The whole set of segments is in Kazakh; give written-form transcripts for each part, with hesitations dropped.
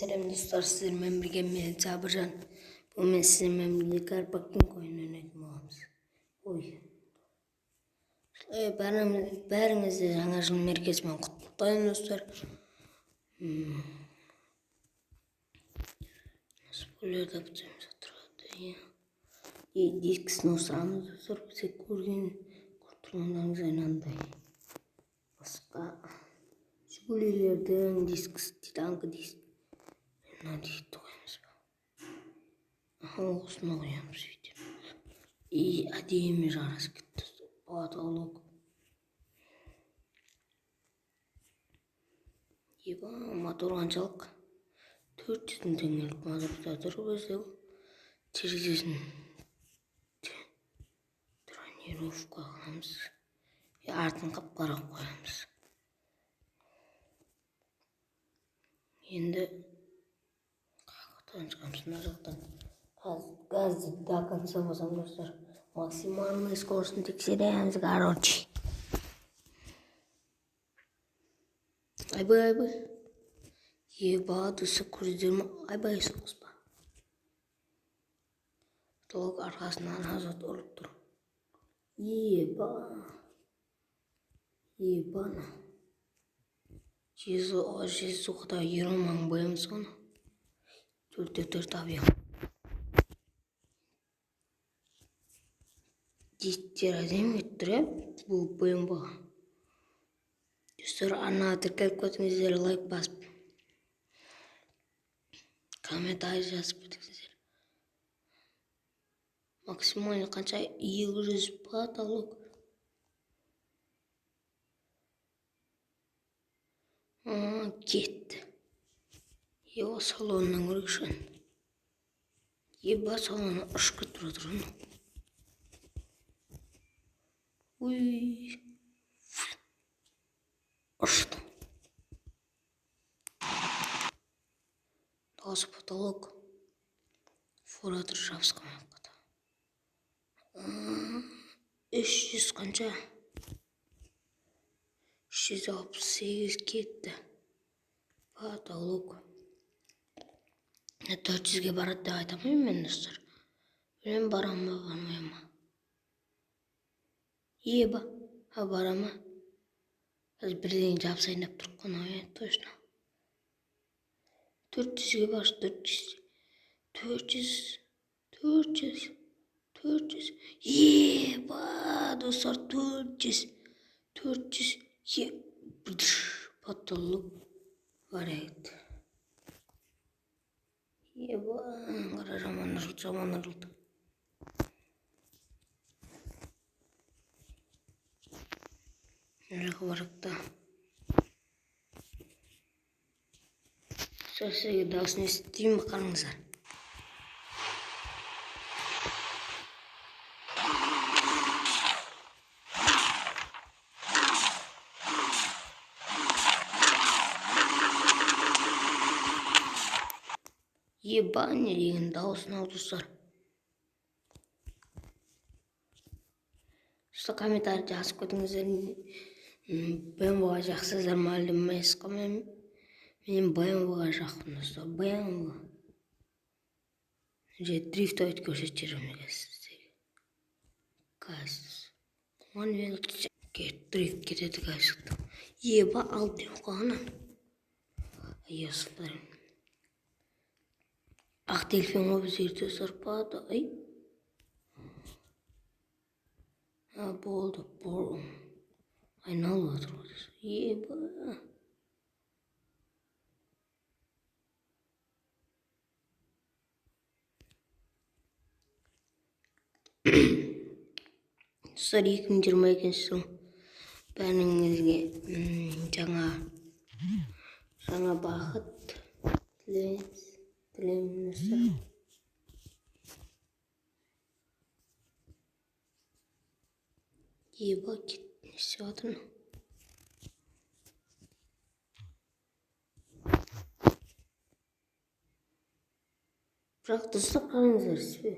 Selam dostlar, sizlerle birlikte ben Sabırcan. Bugün sizlerle birlikte Karpak'ın oyunu oynayacağım ağamız. Oy. Bәріңізді жаңа жыл мерекесімен құттықтаймын достар. Спойлерді бұтсаймыз отырады. Дискісін осырамыз достар. Бізе көрген тұрғындарыңыз айнандай. Басқа Жигулилердің дискісі, Титанка диск. Мына дискті қоймыз ба. Осыны қоямыз сөйтіп. Әдемі жарасып кетті. Потолок. Мотор қаншалық? 400 теңгелік мотор тұр бізде. Терезесін тонировка қыламыз. Артын қап-қара қоямыз. Енді қақытан шығамыз мына жақтан. Газды до конца басам достар. Максимальный скоростын тексереміз, короче. Айбай. Еба, досы көрдерім айбай соғыз ба. Толық арқасынан азот ұрып тұр. Ебана. Жезу қыда ерімаң бойым соны. Төрт абиям. Диттер әдем еттіріп, бұл бойым ба. Достар, ана тіркеліп көтіңіздер лайк басып. Комментарий жазып өтіңіздер. Максимально қанша 200 потолок. Кетті. Еба салонынан көрікшін. Еба салонынан ұшқы тұрады. Ой. Ұшты. Таусы потолок. Фуратыр жабысқамай қата. 300 қанша? 368 кетті. Потолок. 400-ге барады деп айтамын мен достар. Білем барам ба, бармайым ба. Еба, барам ба. Қазір бірден жабысайын деп тұрып қана, точно. 400-ге бар, 400. Еба, достар, 400. Потолок бар еді. Еба, қара жаман ұрылды. Жақы барықта. Сөзсеге даусын естеймін қарыңыздар. Еба, не деген дауысын ал достар. Соста комментарий жазып көтіңіздер. BMW-ға жақсыздар ма әлде емес-қа мен BMW-ға жақпын достар. BMW. Дрифт ойт көрсеттерім сіздерге. Газ. Мануел дрифт кетеді газықты. Еба, ал деп қағана. Айосыптар. Ақ телефон ғой біздерді сарпады. Болды. Айналып отыр ғой. Еба. Достар, 2022 жыл бәріңізге жаңа бақыт тілеймін достар. Еба, кетті жатырмын. Бірақ достар, қараңыздар сізбе.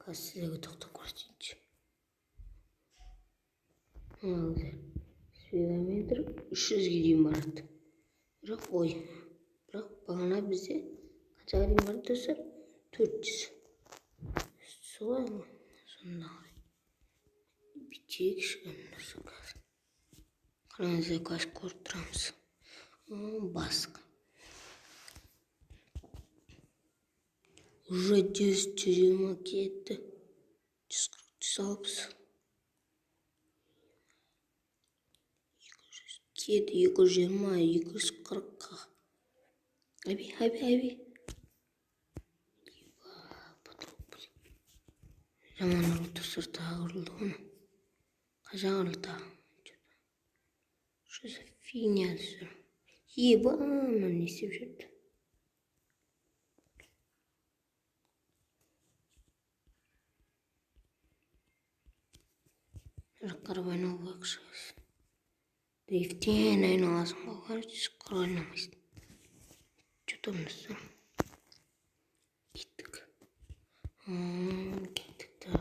Қазір сіздерге тоқтап көрсетейінші. Спирометр 300-ге дейін барады. Бірақ бағана бізде қанша дейін бар достар? 400. Солай ма? Сонда қарай. Битек ішкен нәрсе қазір. Қараңыздар, қазір көріп тұрамыз. Басқа. Уже 120 кетті. 140, 160. Кетті 220, 240-қа. Айби. Жаман ұрылтысыр тағы ұрылды оны. Қажан ұрылды. Что за фигня түсір? Ебана, не істеп жүрді? Қарап айналуға қышығыз. Дрифтен айналасын қалғар, қарап айналмайсың. Что-то кеттік. Кеттік та.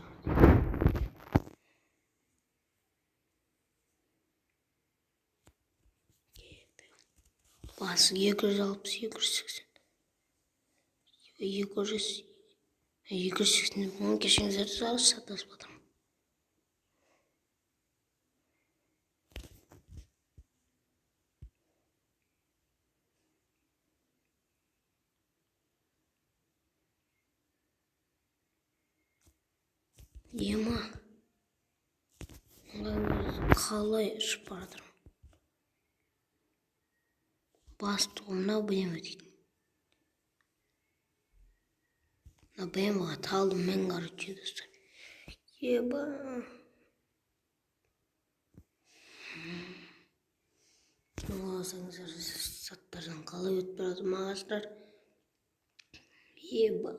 Басы 260, 280. 280 болған кешіңіздерді жарыс сатасып жатырмын. Ема. Қалай ұшып бара жатырмын. Басты мына БМВ дейтін. Мына БМВға талдым мен короче достар. Еба. Алсаңыздар саттардан қалай өтіп бара жатыр мағаштар. Еба.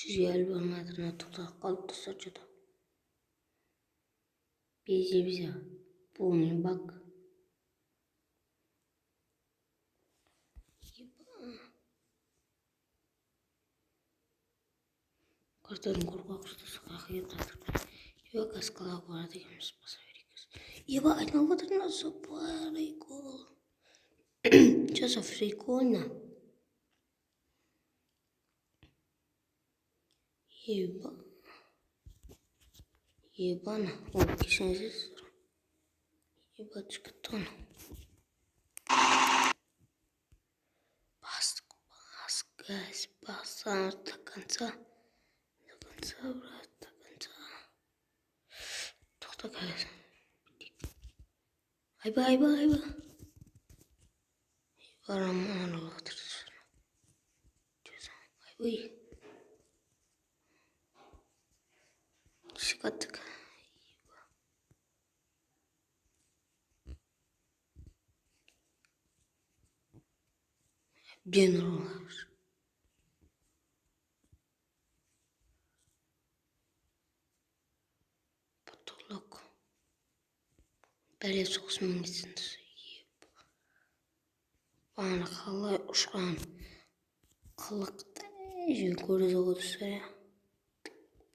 150 метріне тоқтап қалып достар что-то. Безе. Полный бак. Қартардың қорқақ ұстасы қақиып жатыр. Еба каскалға барады екенбіз, баса берекіз. Еба айналып жатыр, наса прикол. Что за прикольно? Ебана. О, кешіңіздер. Ебачка тон. Бас, газ, басамыз до конца. До конца, брат, до конца. Тоқта газ. Айба. Ебараман олатыр. Айбай. Шикаттық. Бен ұрылар. Потолок. Бәле соғыс медицинасы. Бана қалай ұшқан. Қылықты жер көреді отырса.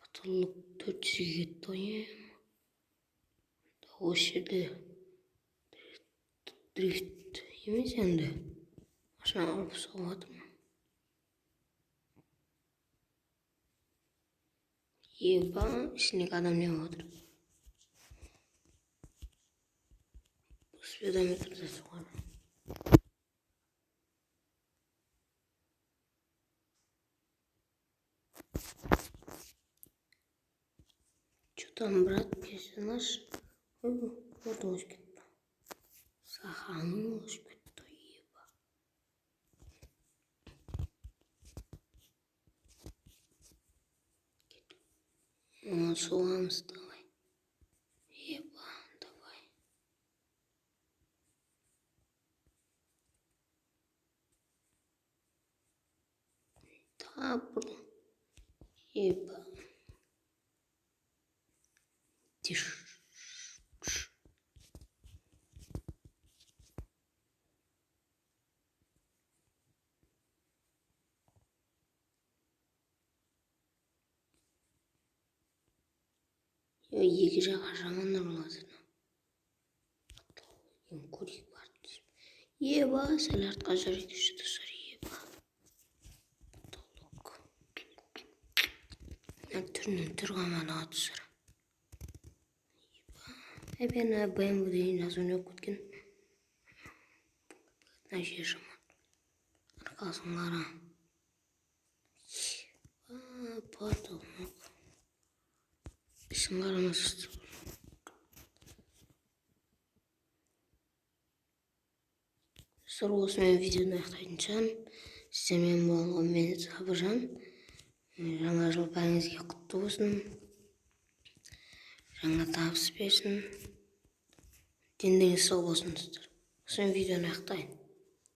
Потолок 400-ге кетті ойым. Осы жерде дрифт емес енді. Машина алып соғып жатырмын. Еба, ішіндегі адам не отыр? Спидометрді соғады. Что там, брат, персонаж? Ой, вот ложь кетті. Саханың ложь кетті, еба. Соғамыз, давай. Еба, давай. Да, блин. Еба. Тише. Екі жаққа жаман ұрылады. Көрейік бар. Еба, сәл артқа жүрейік достар. Еба. Толық. Түрінен тұрғаман атысыр. Еба. BMW дейін азын өк өткен. Бұлатына жер жаман. Арқасын қара. Потолок. Ішін қарамасыз. Достар, осымен видеоны аяқтайтын шығармын. Сіздермен болған мен Сабыржан. Жаңа жыл бәріңізге құтты болсын. Жаңа табыс берсін. Дендеңіз сау болсын достар. Осымен видеоны аяқтайын.